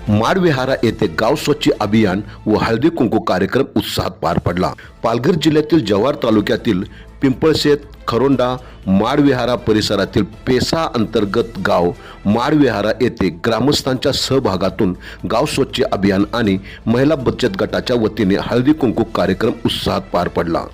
माडविहारा येथे गाव स्वच्छ अभियान व हळदी कुंकू कार्यक्रम उत्साहात पार पडला। पालघर जिल्ह्यातील जव्हार तालुक्यातील पिंपळशेत, खरोंडा, माडविहारा परिसरातील पेसा अंतर्गत गाव माडविहारा येथे ग्रामस्थांच्या सहभागातून गाव स्वच्छ अभियान आणि महिला बचत गटाच्या वतीने हळदी कुंकू कार्यक्रम उत्साहात पार पडला।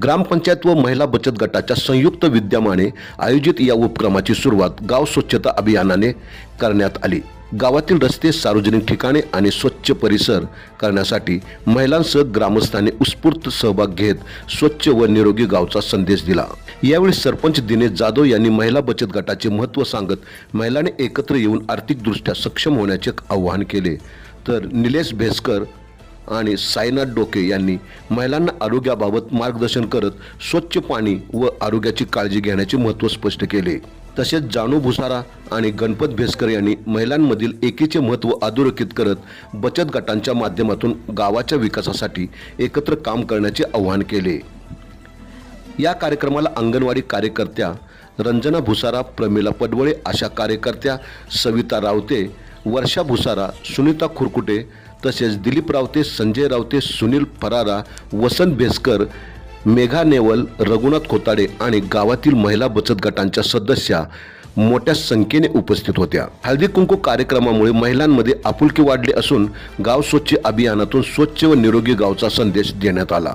ग्रामपंचायत व महिला बचत गटाच्या संयुक्त विद्यमाने आयोजित या उपक्रमाची सुरुवात गाव स्वच्छता अभियानाने करण्यात आली। गावातील रस्ते, सार्वजनिक ठिकाणे आणि स्वच्छ परिसर करण्यासाठी महिलांसह ग्रामस्थांनी उत्स्फूर्त सहभाग घेत स्वच्छ व निरोगी गावचा संदेश दिला। यावेळी सरपंच दिनेश जाधव यांनी महिला बचत गटाचे महत्त्व सांगत महिलांनी एकत्र येऊन आर्थिकदृष्ट्या सक्षम होण्याचे आवाहन केले। तर निलेश भेसकर आणि साईनाथ डोके यांनी महिलांना आरोग्याबाबत मार्गदर्शन करत स्वच्छ पाणी व आरोग्याची काळजी घेण्याचे महत्त्व स्पष्ट केले। तसेच जानू भुसारा आणि गणपत भेसकर यांनी महिलांमधील एकीचे महत्त्व अधोरेखित करत बचत गटांच्या माध्यमातून गावाच्या विकासासाठी एकत्र काम करण्याचे आवाहन केले। या कार्यक्रमाला अंगणवाडी कार्यकर्त्या रंजना भुसारा, प्रमिला पडवळे, आशा कार्यकर्त्या सविता रावते, वर्षा भुसारा, सुनीता खुरकुटे तसेच दिलीप रावते, संजय रावते, सुनील फरारा, वसंत भेसकर, मेघा नेवल, रघुनाथ खोताडे आणि गावातील महिला बचत गटांच्या सदस्या मोठ्या संख्येने उपस्थित होत्या। हळदी कुंकू कार्यक्रमामुळे महिलांमध्ये आपुलकी वाढली असून गाव स्वच्छ अभियानातून स्वच्छ व निरोगी गावचा संदेश देण्यात आला।